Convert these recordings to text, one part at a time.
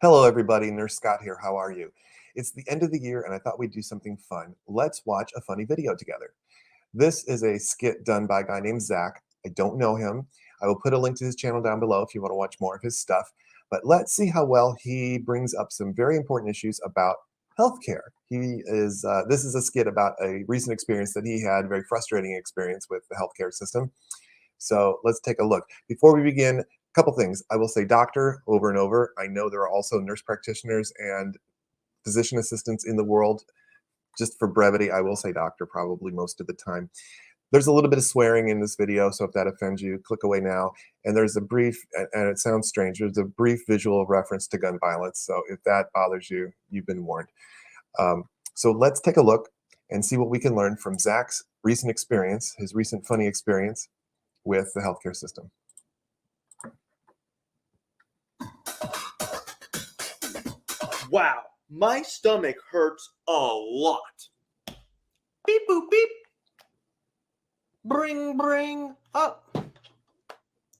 Hello, everybody. Nurse Scott here. How are you? It's the end of the year, and I thought we'd do something fun. Let's watch a funny video together. This is a skit done by a guy named Zach. I don't know him. I will put a link to his channel down below if you want to watch more of his stuff. But let's see how well he brings up some very important issues about healthcare. This is a skit about a recent experience that he had, a very frustrating experience with the healthcare system. So let's take a look. Before we begin, a couple things. I will say doctor over and over. I know there are also nurse practitioners and physician assistants in the world. Just for brevity, I will say doctor probably most of the time. There's a little bit of swearing in this video, so if that offends you, click away now. And there's a brief, and it sounds strange, there's a brief visual reference to gun violence. So if that bothers you, you've been warned. So let's take a look and see what we can learn from Zach's recent experience, his recent funny experience with the healthcare system. Wow, my stomach hurts a lot. Beep boop beep. Bring bring up.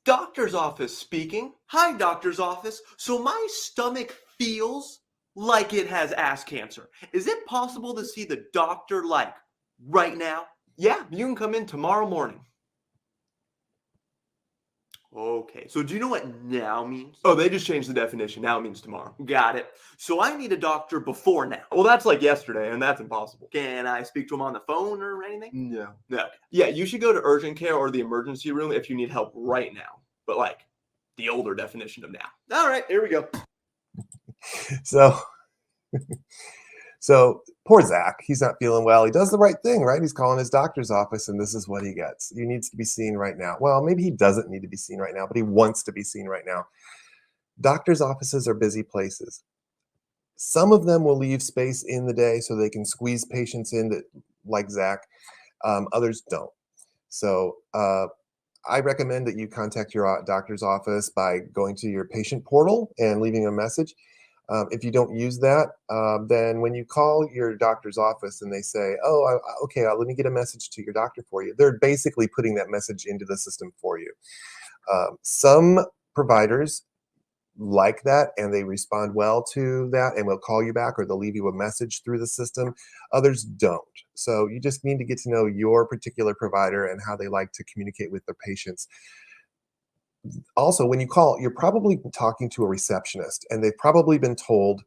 Doctor's office speaking. Hi, doctor's office. So my stomach feels like it has ass cancer. Is it possible to see the doctor like right now? Yeah, you can come in tomorrow morning. Okay, so do you know what now means? Oh, they just changed the definition. Now it means tomorrow. Got it. So I need a doctor before now. Well, that's like yesterday, and that's impossible. Can I speak to him on the phone or anything? No. No. Yeah, you should go to urgent care or the emergency room if you need help right now. But like the older definition of now. All right, here we go. So poor Zach, he's not feeling well. He does the right thing, right? He's calling his doctor's office, and this is what he gets. He needs to be seen right now. Well, maybe he doesn't need to be seen right now, but he wants to be seen right now. Doctor's offices are busy places. Some of them will leave space in the day so they can squeeze patients in, that, like Zach. Others don't. So I recommend that you contact your doctor's office by going to your patient portal and leaving a message. If you don't use that, then when you call your doctor's office and they say, oh, okay, let me get a message to your doctor for you, they're basically putting that message into the system for you. Some providers like that and they respond well to that and will call you back, or they'll leave you a message through the system. Others don't. So you just need to get to know your particular provider and how they like to communicate with their patients. Also, when you call, you're probably talking to a receptionist, and they've probably been told,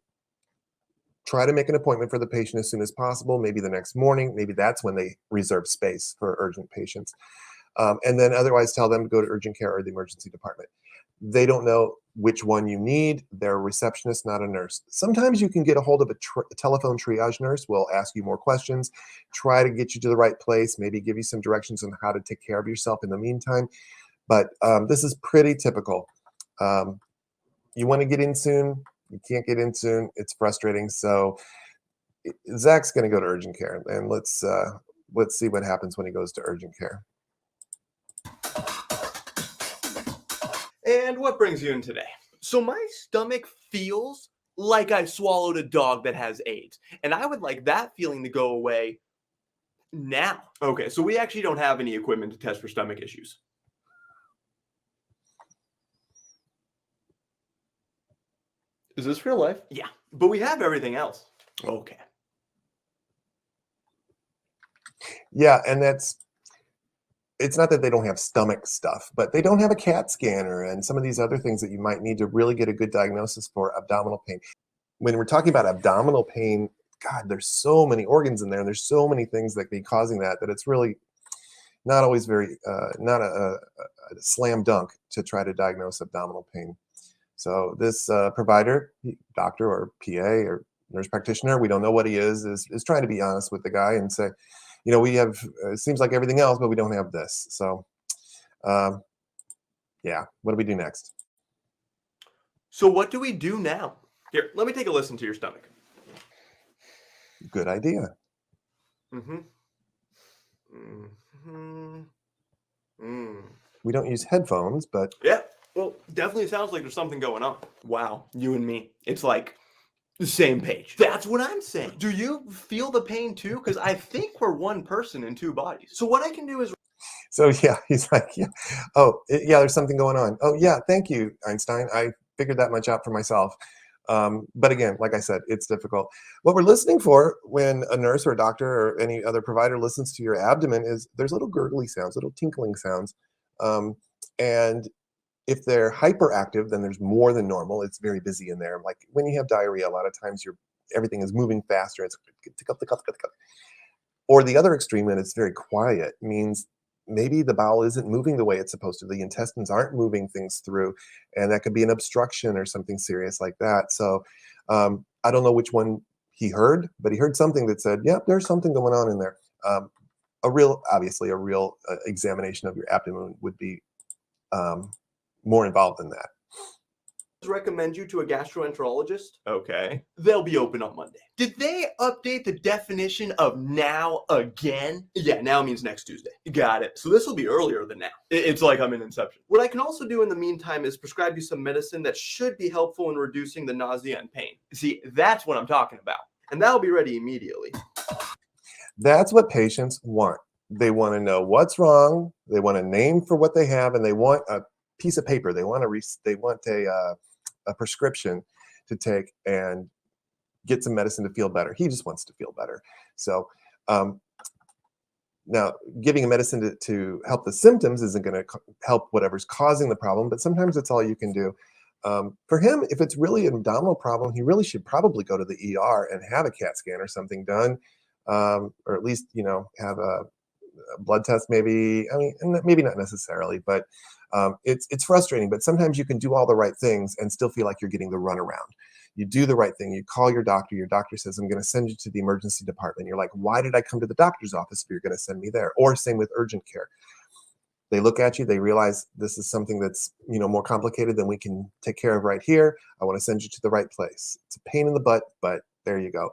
try to make an appointment for the patient as soon as possible, maybe the next morning. Maybe that's when they reserve space for urgent patients. And then otherwise tell them to go to urgent care or the emergency department. They don't know which one you need. They're a receptionist, not a nurse. Sometimes you can get a hold of a telephone triage nurse. Will ask you more questions, try to get you to the right place, maybe give you some directions on how to take care of yourself in the meantime. But this is pretty typical. You want to get in soon, you can't get in soon. It's frustrating. So Zach's going to go to urgent care, and let's see what happens when he goes to urgent care. And what brings you in today? So my stomach feels like I swallowed a dog that has AIDS, and I would like that feeling to go away now. Okay, so we actually don't have any equipment to test for stomach issues. Is this real life? Yeah, but we have everything else. Okay. Yeah, and it's not that they don't have stomach stuff, but they don't have a CAT scanner and some of these other things that you might need to really get a good diagnosis for abdominal pain. When we're talking about abdominal pain, God, there's so many organs in there, and there's so many things that be causing that it's really not always very, not a slam dunk to try to diagnose abdominal pain. So this provider, doctor or PA or nurse practitioner, we don't know what he is trying to be honest with the guy and say, you know, we have, it seems like everything else, but we don't have this. So, yeah, what do we do next? So what do we do now? Here, let me take a listen to your stomach. Good idea. We don't use headphones, but yeah. Well, definitely sounds like there's something going on. Wow, you and me. It's like the same page. That's what I'm saying. Do you feel the pain too? Because I think we're one person in two bodies. So what I can do is... So yeah, he's like, yeah. Oh, yeah, there's something going on. Oh yeah, thank you, Einstein. I figured that much out for myself. But again, like I said, it's difficult. What we're listening for when a nurse or a doctor or any other provider listens to your abdomen is there's little gurgly sounds, little tinkling sounds. Um, and if they're hyperactive, then there's more than normal. It's very busy in there. Like when you have diarrhea, a lot of times everything is moving faster. It's tick up, tick up, tick up, tick up. Or the other extreme, when it's very quiet, means maybe the bowel isn't moving the way it's supposed to. The intestines aren't moving things through, and that could be an obstruction or something serious like that. So I don't know which one he heard, but he heard something that said, "Yep, there's something going on in there." Obviously, a real examination of your abdomen would be um, more involved than that. Recommend you to a gastroenterologist. Okay. They'll be open on Monday. Did they update the definition of now again? Yeah, now means next Tuesday. Got it. So this will be earlier than now. It's like I'm in Inception. What I can also do in the meantime is prescribe you some medicine that should be helpful in reducing the nausea and pain. See, that's what I'm talking about. And that'll be ready immediately. That's what patients want. They want to know what's wrong. They want a name for what they have, and they want a piece of paper. They want a prescription to take and get some medicine to feel better. He just wants to feel better. So now giving a medicine to help the symptoms isn't going to help whatever's causing the problem, but sometimes it's all you can do. For him, if it's really an abdominal problem, he really should probably go to the ER and have a CAT scan or something done, or at least have a blood test maybe. I mean, maybe not necessarily, but it's frustrating. But sometimes you can do all the right things and still feel like you're getting the runaround. You do the right thing. You call your doctor. Your doctor says, "I'm going to send you to the emergency department." You're like, "Why did I come to the doctor's office if you're going to send me there?" Or same with urgent care. They look at you. They realize this is something that's more complicated than we can take care of right here. I want to send you to the right place. It's a pain in the butt, but there you go.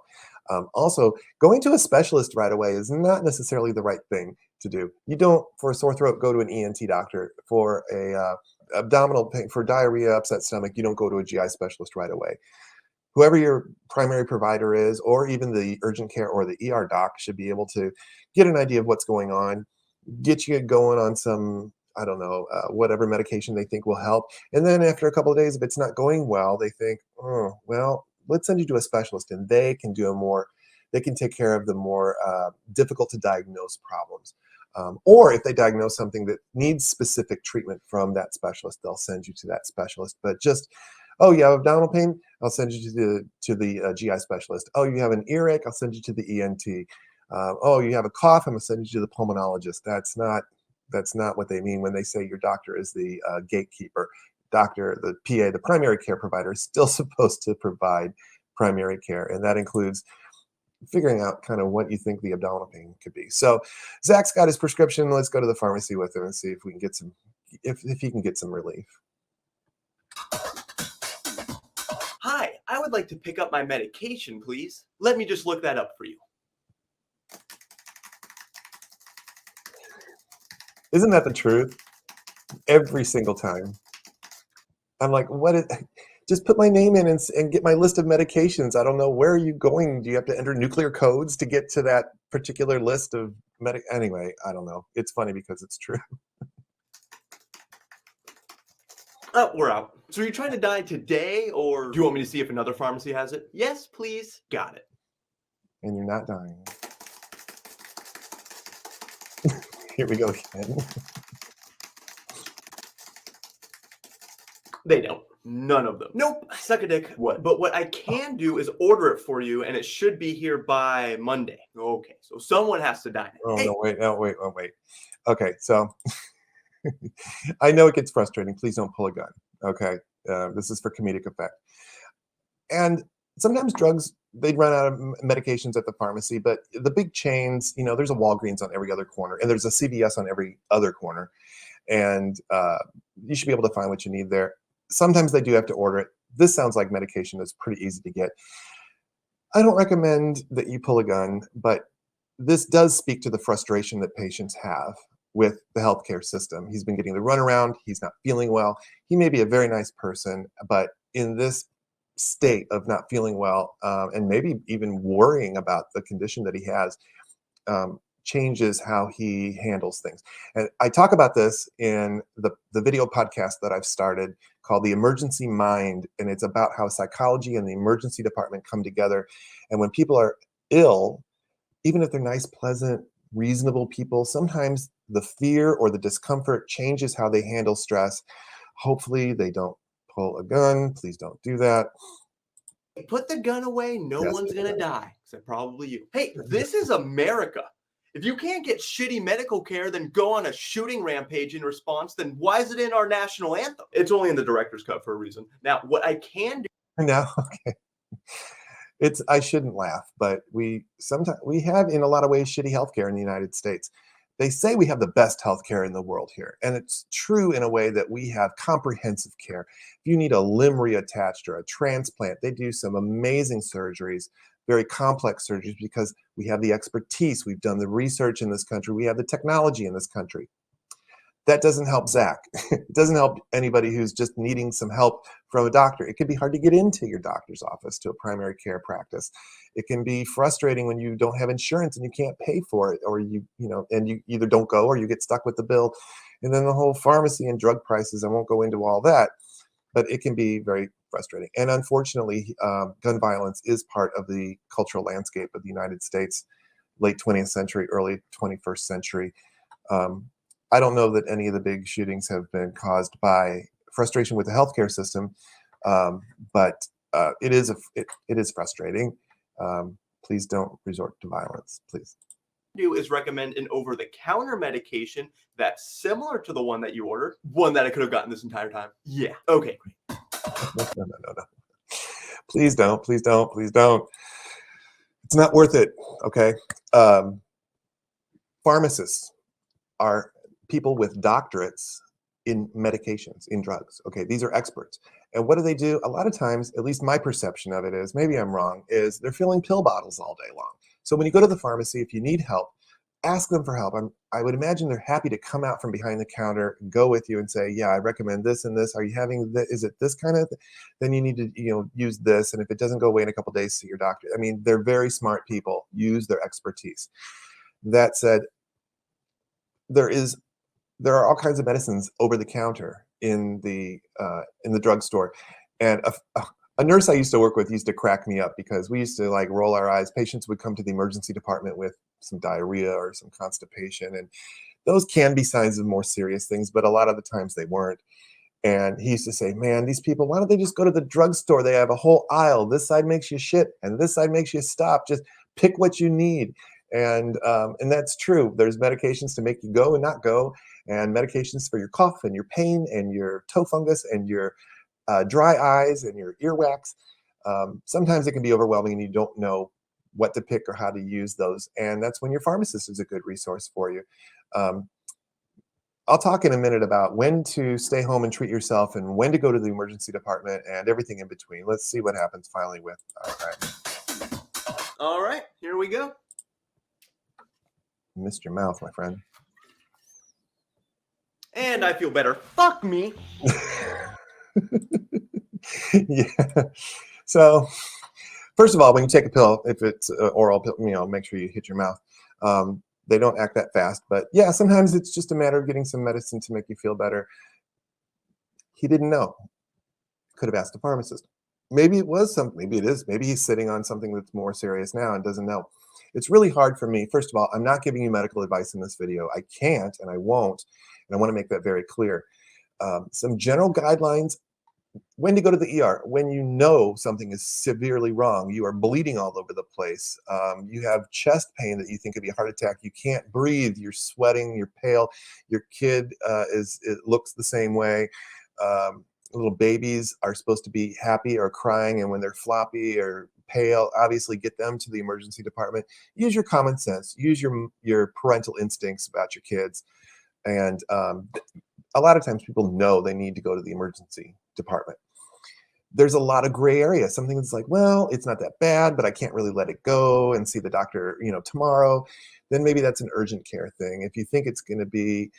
Also, going to a specialist right away is not necessarily the right thing to do. You don't, for a sore throat, go to an ENT doctor. For a abdominal pain, for diarrhea, upset stomach, you don't go to a GI specialist right away. Whoever your primary provider is, or even the urgent care or the ER doc, should be able to get an idea of what's going on, get you going on some, I don't know, whatever medication they think will help. And then after a couple of days, if it's not going well, they think, oh, well, let's send you to a specialist, and they can they can take care of the more difficult to diagnose problems. Or if they diagnose something that needs specific treatment from that specialist, they'll send you to that specialist. But just, oh, you have abdominal pain? I'll send you to the GI specialist. Oh, you have an earache? I'll send you to the ENT. Oh, you have a cough? I'm gonna send you to the pulmonologist. That's not what they mean when they say your doctor is the gatekeeper. Doctor, the PA, the primary care provider, is still supposed to provide primary care, and that includes figuring out kind of what you think the abdominal pain could be. So Zach's got his prescription. Let's go to the pharmacy with him and see if we can get if he can get some relief. Hi, I would like to pick up my medication, please. Let me just look that up for you. Isn't that the truth? Every single time. I'm like, what is, just put my name in and get my list of medications. I don't know. Where are you going? Do you have to enter nuclear codes to get to that particular list of Anyway, I don't know. It's funny because it's true. Oh, we're out. So you're trying to die today, or do you want me to see if another pharmacy has it? Yes, please. Got it. And you're not dying. Here we go again. They don't. None of them. Nope. Suck a dick. What? But what I can do is order it for you, and it should be here by Monday. Okay, so someone has to die. Oh, Hey. no, wait. Okay, so I know it gets frustrating. Please don't pull a gun. Okay, this is for comedic effect. And sometimes drugs, they'd run out of medications at the pharmacy, but the big chains, there's a Walgreens on every other corner, and there's a CVS on every other corner, and you should be able to find what you need there. Sometimes they do have to order it. This sounds like medication that's pretty easy to get. I don't recommend that you pull a gun, but this does speak to the frustration that patients have with the healthcare system. He's been getting the runaround. He's not feeling well. He may be a very nice person, but in this state of not feeling well, and maybe even worrying about the condition that he has, changes how he handles things. And I talk about this in the video podcast that I've started called The Emergency Mind. And it's about how psychology and the emergency department come together. And when people are ill, even if they're nice, pleasant, reasonable people, sometimes the fear or the discomfort changes how they handle stress. Hopefully they don't pull a gun. Please don't do that. Put the gun away. No Yes, one's gonna die, except probably you. Hey, this is America. If you can't get shitty medical care, then go on a shooting rampage in response. Then why is it in our national anthem? It's only in the director's cut for a reason. Now, what I can do now, okay. I shouldn't laugh, but we have in a lot of ways shitty healthcare in the United States. They say we have the best healthcare in the world here, and it's true in a way that we have comprehensive care. If you need a limb reattached or a transplant, they do some amazing surgeries, very complex surgeries, because we have the expertise. We've done the research in this country. We have the technology in this country. That doesn't help Zach. It doesn't help anybody who's just needing some help from a doctor. It can be hard to get into your doctor's office, to a primary care practice. It can be frustrating when you don't have insurance and you can't pay for it, or and you either don't go or you get stuck with the bill. And then the whole pharmacy and drug prices, I won't go into all that, but it can be very frustrating. And unfortunately, gun violence is part of the cultural landscape of the United States, late 20th century, early 21st century. I don't know that any of the big shootings have been caused by frustration with the healthcare system, but it is frustrating. Please don't resort to violence, please. do is recommend an over-the-counter medication that's similar to the one that you ordered, one that I could have gotten this entire time. Yeah. Okay, great. No. Please don't. Please don't. Please don't. It's not worth it. Okay. Pharmacists are people with doctorates in medications, in drugs. Okay, these are experts. And what do? A lot of times, at least my perception of it is, maybe I'm wrong, is they're filling pill bottles all day long. So when you go to the pharmacy, if you need help, ask them for help. I would imagine they're happy to come out from behind the counter, go with you and say, yeah, I recommend this and this. Are you having this? Is it this kind of Then you need to use this. And if it doesn't go away in a couple of days, see your doctor. I mean, they're very smart people, use their expertise. That said, there are all kinds of medicines over the counter in the drugstore, and a nurse I used to work with used to crack me up because we used to like roll our eyes. Patients would come to the emergency department with some diarrhea or some constipation, and those can be signs of more serious things, but a lot of the times they weren't. And he used to say, man, these people, why don't they just go to the drugstore? They have a whole aisle. This side makes you shit, and this side makes you stop. Just pick what you need. And that's true. There's medications to make you go and not go, and medications for your cough and your pain and your toe fungus and your dry eyes and your earwax. Sometimes it can be overwhelming and you don't know what to pick or how to use those. And that's when your pharmacist is a good resource for you. I'll talk in a minute about when to stay home and treat yourself and when to go to the emergency department and everything in between. Let's see what happens finally with. All right, here we go. You missed your mouth, my friend. And I feel better. Fuck me. Yeah. So, first of all, when you take a pill, if it's an oral pill, make sure you hit your mouth. They don't act that fast, but yeah, sometimes it's just a matter of getting some medicine to make you feel better. He didn't know. Could have asked a pharmacist. Maybe it was something. Maybe it is. Maybe he's sitting on something that's more serious now and doesn't know. It's really hard for me. First of all, I'm not giving you medical advice in this video. I can't and I won't. And I want to make that very clear. Some general guidelines. When to go to the ER, when you know something is severely wrong, you are bleeding all over the place, you have chest pain that you think could be a heart attack, you can't breathe, you're sweating, you're pale, your kid looks the same way. Little babies are supposed to be happy or crying, and when they're floppy or pale, obviously get them to the emergency department. Use your common sense, use your parental instincts about your kids. And a lot of times people know they need to go to the emergency department. There's a lot of gray area. Something that's like, well, it's not that bad, but I can't really let it go and see the doctor, tomorrow. Then maybe that's an urgent care thing. If you think it's going to be,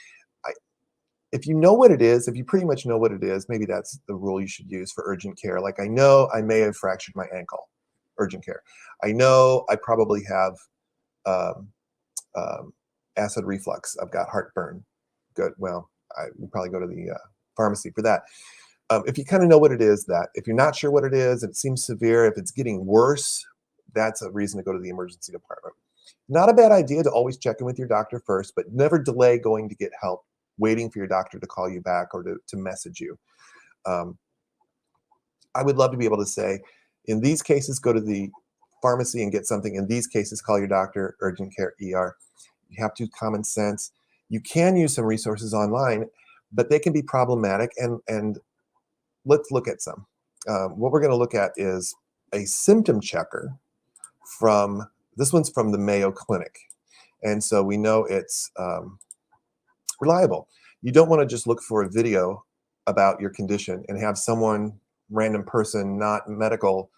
if you know what it is, if you pretty much know what it is, maybe that's the rule you should use for urgent care. Like, I know I may have fractured my ankle, urgent care. I know I probably have acid reflux. I've got heartburn. Good. Well, I would probably go to the pharmacy for that. If you kind of know what it is, that if you're not sure what it is, and it seems severe, if it's getting worse, that's a reason to go to the emergency department. Not a bad idea to always check in with your doctor first, but never delay going to get help, waiting for your doctor to call you back or to message you. Um, I would love to be able to say, in these cases, go to the pharmacy and get something. In these cases, call your doctor, urgent care, ER. You have to use common sense. You can use some resources online, but they can be problematic. And let's look at some. What we're going to look at is a symptom checker from, this one's from the Mayo Clinic. And so we know it's reliable. You don't want to just look for a video about your condition and have someone, random person, not medical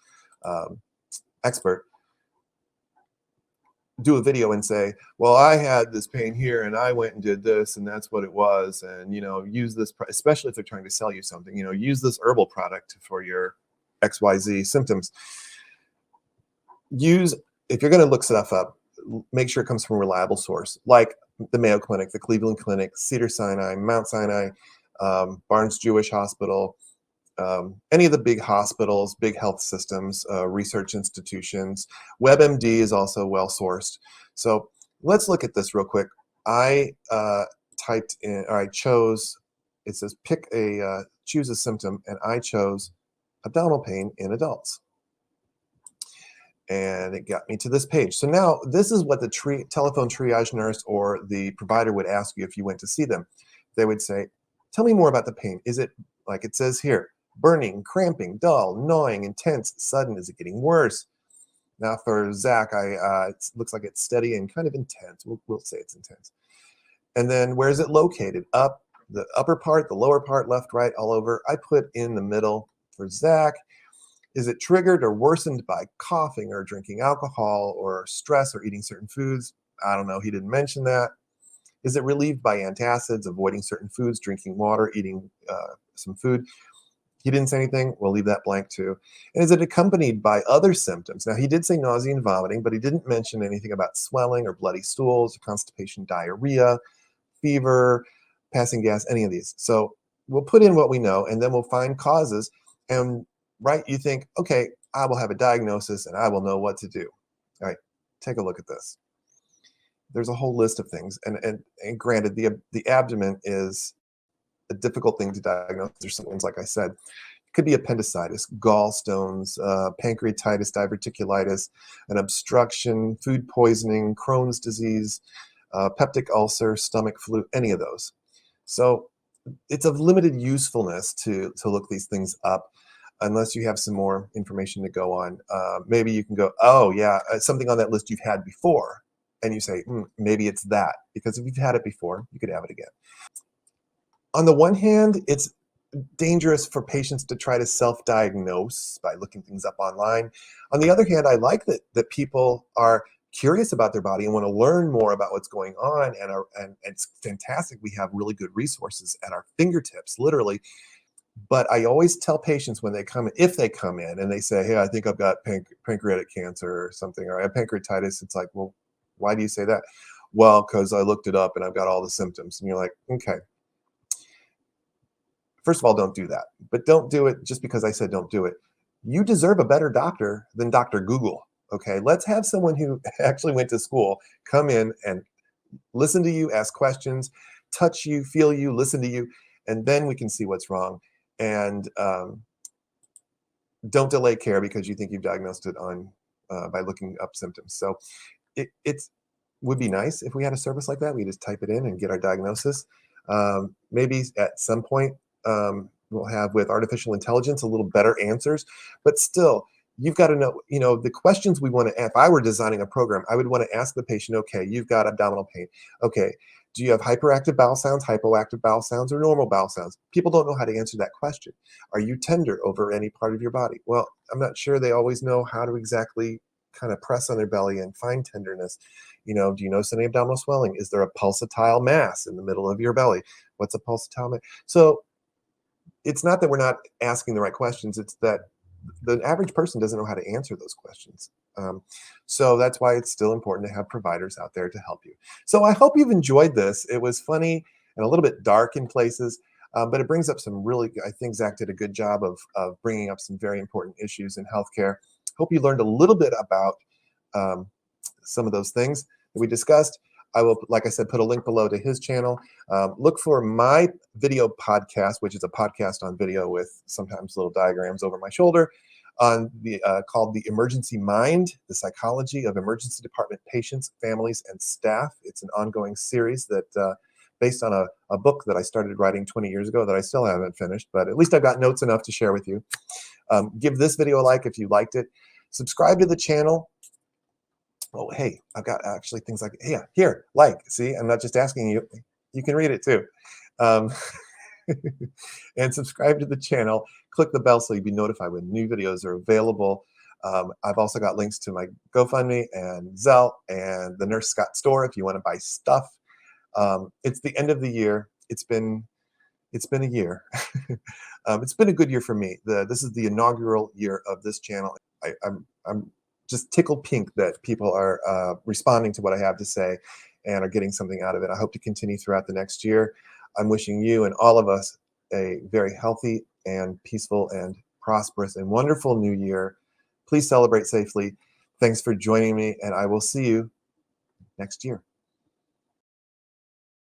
expert, do a video and say, well, I had this pain here and I went and did this and that's what it was. And, use this, especially if they're trying to sell you something, use this herbal product for your XYZ symptoms. If you're going to look stuff up, make sure it comes from a reliable source, like the Mayo Clinic, the Cleveland Clinic, Cedars-Sinai, Mount Sinai, Barnes Jewish Hospital, any of the big hospitals, big health systems, research institutions. WebMD is also well sourced. So let's look at this real quick. I chose, it says choose a symptom, and I chose abdominal pain in adults. And it got me to this page. So now this is what the telephone triage nurse or the provider would ask you if you went to see them. They would say, tell me more about the pain. Is it, like it says here, burning, cramping, dull, gnawing, intense, sudden? Is it getting worse? Now for Zach, it looks like it's steady and kind of intense. We'll say it's intense. And then where is it located? Up, the upper part, the lower part, left, right, all over. I put in the middle for Zach. Is it triggered or worsened by coughing or drinking alcohol or stress or eating certain foods? I don't know. He didn't mention that. Is it relieved by antacids, avoiding certain foods, drinking water, eating some food? He didn't say anything. We'll leave that blank too. And is it accompanied by other symptoms? Now, he did say nausea and vomiting, but he didn't mention anything about swelling or bloody stools, constipation, diarrhea, fever, passing gas, any of these. So we'll put in what we know, and then we'll find causes. And right, you think, okay, I will have a diagnosis and I will know what to do. All right, take a look at this. There's a whole list of things. And granted, the abdomen is a difficult thing to diagnose. There's some things, like I said, it could be appendicitis, gallstones, pancreatitis, diverticulitis, an obstruction, food poisoning, Crohn's disease, peptic ulcer, stomach flu, any of those. So it's of limited usefulness to look these things up unless you have some more information to go on. Maybe you can go, oh yeah, something on that list you've had before. And you say, maybe it's that. Because if you've had it before, you could have it again. On the one hand, it's dangerous for patients to try to self-diagnose by looking things up online. On the other hand, I like that people are curious about their body and want to learn more about what's going on. And it's fantastic. We have really good resources at our fingertips, literally. But I always tell patients when they come in, if they come in and they say, hey, I think I've got pancreatic cancer or something, or I have pancreatitis, it's like, well, why do you say that? Well, because I looked it up and I've got all the symptoms. And you're like, okay. First of all, don't do that. But don't do it just because I said don't do it. You deserve a better doctor than Dr. Google. Okay, let's have someone who actually went to school come in and listen to you, ask questions, touch you, feel you, listen to you, and then we can see what's wrong. And don't delay care because you think you've diagnosed it by looking up symptoms. So it would be nice if we had a service like that. We just type it in and get our diagnosis. Maybe at some point we'll have, with artificial intelligence, a little better answers. But still, you've got to know, the questions we want to, if I were designing a program, I would want to ask the patient, okay, you've got abdominal pain. Okay, do you have hyperactive bowel sounds, hypoactive bowel sounds, or normal bowel sounds? People don't know how to answer that question. Are you tender over any part of your body? Well, I'm not sure they always know how to exactly kind of press on their belly and find tenderness. Do you notice any abdominal swelling? Is there a pulsatile mass in the middle of your belly? What's a pulsatile mass? So it's not that we're not asking the right questions. It's that the average person doesn't know how to answer those questions. So that's why it's still important to have providers out there to help you. So I hope you've enjoyed this. It was funny and a little bit dark in places, but it brings up some really, I think Zach did a good job of bringing up some very important issues in healthcare. Hope you learned a little bit about some of those things that we discussed. I will, like I said, put a link below to his channel. Look for my video podcast, which is a podcast on video with sometimes little diagrams over my shoulder, on the called The Emergency Mind, the psychology of emergency department patients, families, and staff. It's an ongoing series that based on a book that I started writing 20 years ago that I still haven't finished, but at least I've got notes enough to share with you. Give this video a like if you liked it. Subscribe to the channel. Oh, hey, I've got actually things like, yeah, here, like, see, I'm not just asking you, you can read it too. And subscribe to the channel, click the bell so you'll be notified when new videos are available. I've also got links to my GoFundMe and Zelle and the Nurse Scott store if you want to buy stuff. It's the end of the year. It's been a year. It's been a good year for me. This is the inaugural year of this channel. I'm just tickled pink that people are responding to what I have to say and are getting something out of it. I hope to continue throughout the next year. I'm wishing you and all of us a very healthy and peaceful and prosperous and wonderful new year. Please celebrate safely. Thanks for joining me, and I will see you next year.